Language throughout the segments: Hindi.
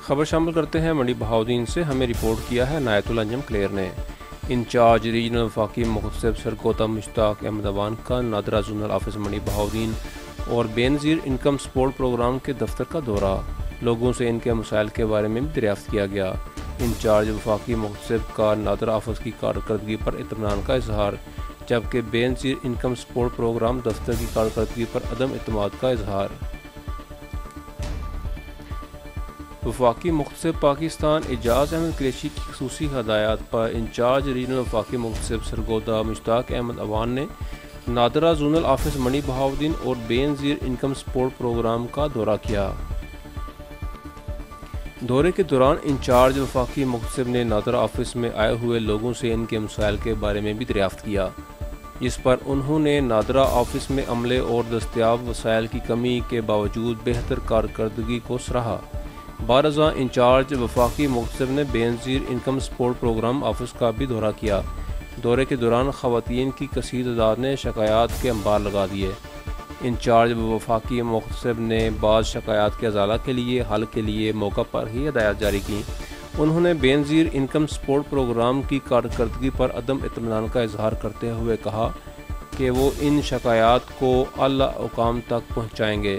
खबर शामिल करते हैं मंडी बहाउद्दीन से। हमें रिपोर्ट किया है नायतुल अंजम क्लेयर ने। इंचार्ज रीजनल वफाकी मुख्तसब सरगोदा मुश्ताक अहमद अवान का नादरा जोनल ऑफिस मंडी बहाउद्दीन और बेनज़ीर इनकम सपोर्ट प्रोग्राम के दफ्तर का दौरा। लोगों से इनके मसाइल के बारे में भी दरियाफ्त किया गया। इंचार्ज वफाकी मुख्तसब का नादरा ऑफिस की कारकर्दगी पर इत्मीनान का इजहार, जबकि बेनज़ीर इनकम सपोर्ट प्रोग्राम दफ्तर की कारकर्दगी पर अदम इत्मीनान का इजहार। वफाकी मुख्तसब पाकिस्तान एजाज़ अहमद कुरैशी की खुसूसी हदायत पर इंचार्ज रीजनल वफाकी मुख्तसब सरगोदा मुश्ताक अहमद अवान ने नादरा जोनल ऑफिस मंडी बहाउद्दीन और बेनज़ीर इनकम सपोर्ट प्रोग्राम का दौरा किया। दौरे के दौरान इंचार्ज वफाकी मुख्तसब ने नादरा ऑफिस में आए हुए लोगों से इनके मसाइल के बारे में भी दरियाफ्त किया, जिस पर उन्होंने नादरा ऑफिस में अमले और दस्तियाब वसाइल की कमी के बावजूद बेहतर कारकर्दगी को सराहा। बारज़ा इंचार्ज वफाकी मुख्तसब ने Benazir income support programme office का भी दौरा किया। दौरे के दौरान ख़वातीन की कसीर तादाद ने शिकायत के अंबार लगा दिए। इंचार्ज वफाकी मुख्तसब ने बाज़ शिकायत के अज़ाला के लिए हल के लिए मौका पर ही हिदायत जारी की। उन्होंने बेनज़ीर इनकम सपोर्ट प्रोग्राम की कारकर्दगी पर अदम इत्मीनान का इजहार करते हुए कहा कि वो इन शिकायत को आला हुकाम तक पहुँचाएँगे।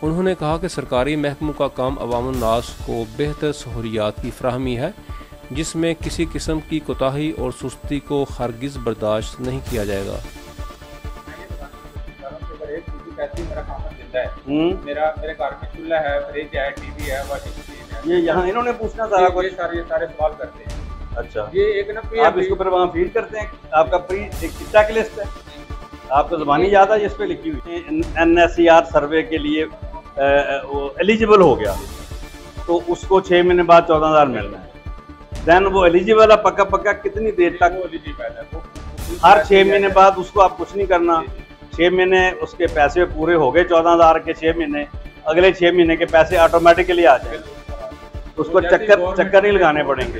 उन्होंने कहा कि सरकारी महकमों का काम अवामुन नास को बेहतर सहूलियात की फराहमी है, जिसमें किसी किस्म की कोताही और सुस्ती को हरगिज़ बर्दाश्त नहीं किया जाएगा। मेरे घर में चूल्हा है, फ्रिज है, टीवी है, वॉशिंग मशीन है। ये यहाँ इन्होंने पूछना सारा कुछ, ये सारे सवाल करते हैं। अच्छा, ये एक ना आप इसको फिर वहाँ फीड करते हैं। आपका प्री एक चेक लिस्ट है, आपको ज़बानी याद है जिस पे लिखी हुई NSER सर्वे के लिए वो एलिजिबल हो गया तो उसको 6 महीने बाद 14,000 मिलना है। देन वो एलिजिबल है पक्का कितनी देर तक? हर 6 महीने बाद उसको आप कुछ नहीं करना। 6 महीने उसके पैसे पूरे हो गए, 14,000 के 6 महीने, अगले 6 महीने के पैसे ऑटोमेटिकली आ जाए। उसको चक्कर नहीं लगाने पड़ेंगे।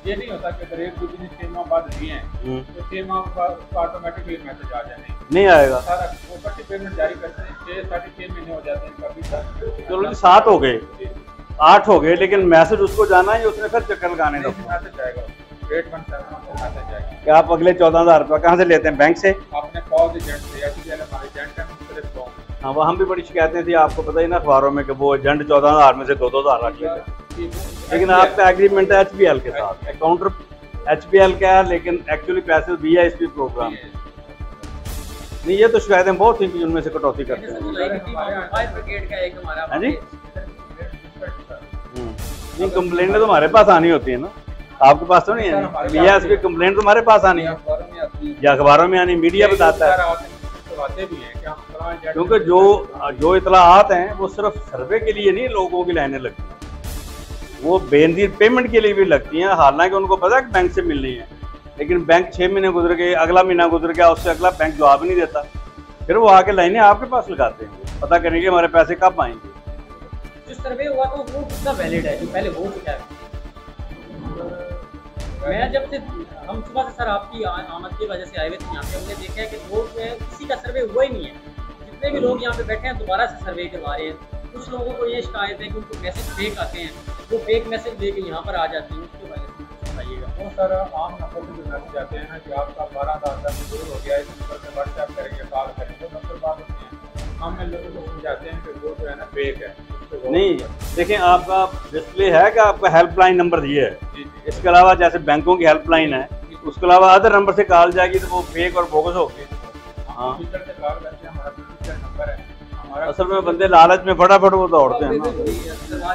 ये नहीं होता कि अगर 1-2 दिन 6 माह बाद लिए हैं तो 6 माह बाद ऑटोमेटिकली मैसेज आ जाए। नहीं आएगा, सारा प्रॉपर्टी पेमेंट जारी करते हैं, 6-6.5 महीने हो जाते हैं कभी। चलो 7 हो गए, 8 हो गए, लेकिन मैसेज उसको जाना है, उसने फिर चक्कर लगाने दो। मैसेज जाएगा, 8 मंथ मैसेज जाएगा कि आप अगले 14,000 रुपये कहाँ से लेते हैं? बैंक से। आपने कॉल एजेंट से हमारे एजेंट है। हाँ, वो हम भी बड़ी शिकायतें थी, आपको पता ही ना अखबारों में कि वो एजेंट 14,000 में से 2,000 रख लेते हैं। लेकिन आपका एग्रीमेंट है HBL के साथ, काउंटर HBL का है, लेकिन एक्चुअली पैसे VISP प्रोग्राम। नहीं, ये तो शिकायतें बहुत थी कि उनमें से कटौती करते हैं। हाँ जी, नहीं कंप्लेंट तो हमारे पास आनी होती है ना, आपके पास तो नहीं है। VISP कंप्लेंट तो हमारे पास आनी है या अखबारों में आनी, मीडिया बताता है। क्योंकि जो इतलाआत हैं वो सिर्फ सर्वे के लिए नहीं लोगों की लाइनें लगती हैं, वो बेनज़ीर पेमेंट के लिए भी लगती हैं। हालांकि उनको पता है कि बैंक से मिलनी है, लेकिन बैंक 6 महीने गुजर गए, अगला महीना गुजर गया, उससे अगला बैंक जवाब नहीं देता, फिर वो आके लाइनें आपके पास लगाते हैं, पता करेंगे हमारे पैसे कब आएंगे। जो सर्वे हुआ तो वो कितना वैलिड है, जो पहले हो चुका है? मैं जब से हम सुबह से सर आपकी आमद की वजह से आए हुए थे यहाँ पे, हमने देखा है कि वो जो है किसी का सर्वे हुआ ही नहीं है। जितने भी लोग यहाँ पे बैठे हैं दोबारा से सर्वे करवा रहे हैं। कुछ लोगों को ये शिकायत है कि उनको मैसेज फेक आते हैं, वो फेक मैसेज लेके यहाँ पर आ जाते हैं, उसके बारे में बताइएगा। वो सर आम नंबर पर जो मैसेज आते हैं ना कि आपका 12,000 का मंजूर हो गया, इस नंबर पर व्हाट्सएप करेंगे, कॉल करेंगे, तो नंबर बात होती है। हम लोगों को समझाते हैं कि वो जो है ना फेक है। नहीं, देखें आपका डिस्प्ले है कि आपका हेल्पलाइन नंबर दिए है, इसके अलावा जैसे बैंकों की हेल्पलाइन है, उसके अलावा अदर नंबर से कॉल जाएगी तो वो फेक और बोगस होगी। हाँ, असल में बंदे लालच में फटाफट वो दौड़ते हैं ना।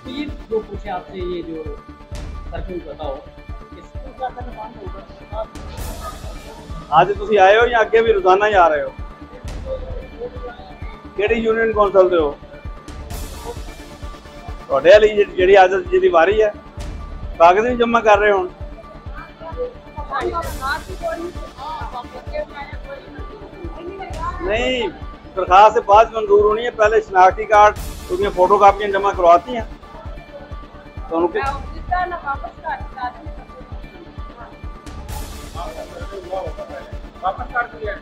ये जो पूछे आपसे, ये जो सर्किल बताओ, आज तुम आए हो या अगे भी रोजाना ही आ रहे हो? केड़ी यूनियन कौंसल दे हो? ਤੁਹਾਡੇ ਵਾਲੀ ਜਿਹੜੀ ਆਦਤ ਜਿਹਦੀ ਵਾਰੀ ਹੈ ਕਾਗਜ਼ ਨਹੀਂ ਜਮ੍ਹਾਂ ਕਰ ਰਹੇ ਹੁਣ नहीं दरखास्त से बाद मंजूर होनी है पहले शनाख्ती कार्ड उसमें फोटो कापियाँ जमा करवाती हैं तो उनके वापस कर दिया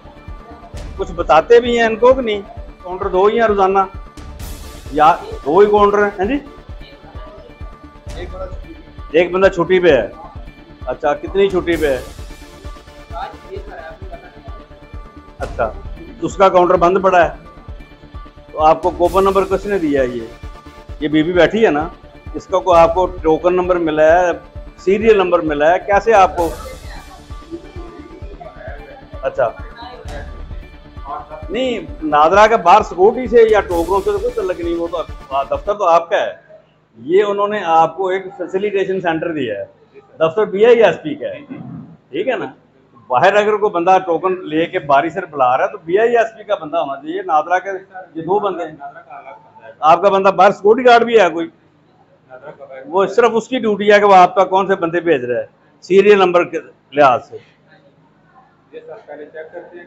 कुछ बताते भी हैं इनको कि नहीं काउंटर दो ही हैं रोजाना या दो ही काउंटर हैं जी एक बंदा छुट्टी पे है अच्छा कितनी छुट्टी पे है अच्छा उसका काउंटर बंद पड़ा है तो आपको कूपन नंबर किसने दिया है ये बीबी बैठी है ना इसका को आपको टोकन नंबर मिला है सीरियल नंबर मिला है कैसे आपको अच्छा नहीं नादरा के बाहर सिक्योरिटी से या टोकरों से तो कोई तल्लक नहीं वो तो दफ्तर तो आपका है ये उन्होंने आपको एक फैसिलिटेशन सेंटर दिया है दफ्तर BISP का है ठीक है ना बाहर अगर कोई बंदा टोकन लेके बारी से बुला रहा है तो BISP का बंदा होना चाहिए नादरा के ये दो बंदे हैं आपका बंदा बाहर सिक्योरिटी गार्ड भी है कोई वो सिर्फ उसकी ड्यूटी है कि वो आप तक कौन से बंदे भेज रहा है सीरियल नंबर के लिहाज से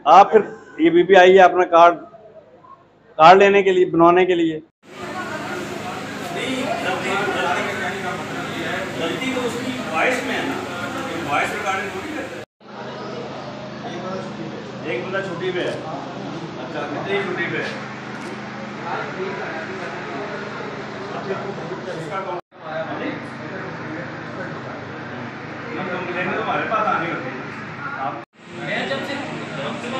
आप फिर ये बीबी आई है अपना कार्ड लेने के लिए बनवाने के लिए गलती तो उसकी वॉइस में है ना वॉइस रिकॉर्डिंग थोड़ी करता है एक बंदा छुट्टी पे है अच्छा कितनी छुट्टी पे है हमारे पास आने होते मैं जब से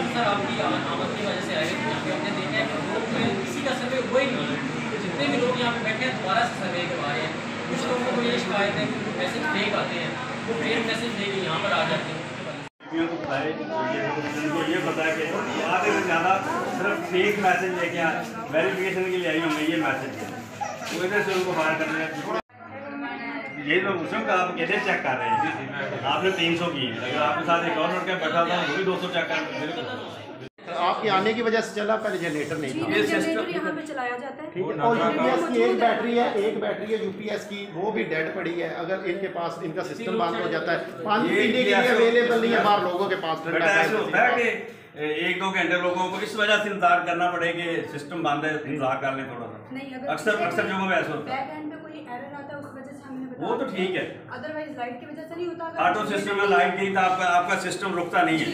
सर आपकी आमद की वजह से आए थे यहाँ पे हमने देखा है कि लोग जो है किसी का सर्वे हुआ ही नहीं है जितने भी लोग यहाँ पे बैठे हैं दोबारा से सर्वे करवा रहे हैं कुछ लोगों को ये शिकायत है कि मैसेज फेक आते हैं वो फेक मैसेज लेके यहाँ पर आ जाते हैं उनको ये बताया कि आधे से ज़्यादा सिर्फ फेक मैसेज लेके वेरिफिकेशन के लिए आई हमें ये मैसेज तो इधर से उनको बाहर करने ये तो पूछूँ कि आप कैसे चेक कर रहे हैं आपने 300 की अगर आपके साथ एक और लड़का बैठा था वो भी 200 चेक कर आपके आने की वजह से चला पहले जनरेटर नहीं था जनरेटर यहाँ पे चलाया जाता है ठीक है और यूपीएस की एक बैटरी है यूपीएस की वो भी डेड पड़ी है अगर इनके पास इनका सिस्टम बंद हो जाता है पानी पीने के लिए अवेलेबल नहीं है बाहर लोगों के पास ऐसे होता है कि 1-2 घंटे लोगों को इस वजह से इंतजार करना पड़ेगा कि सिस्टम बंद है इंतजार कर लें थोड़ा सा अक्सर जगहों पे ऐसा होता है बैक एंड पे कोई एरर आता है उस वजह से हमने बताया वो तो ठीक है अदरवाइज लाइट की वजह से नहीं होता ऑटो सिस्टम में लाइट गई तो आपका सिस्टम रुकता नहीं है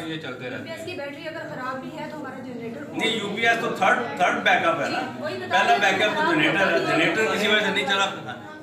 ये चलते रहते हैं इसकी बैटरी अगर खराब भी है तो हमारा जनरेटर नहीं यूपीएस तो थर्ड बैकअप है ना पहला बैकअप तो जनरेटर है जनरेटर किसी वजह से नहीं चला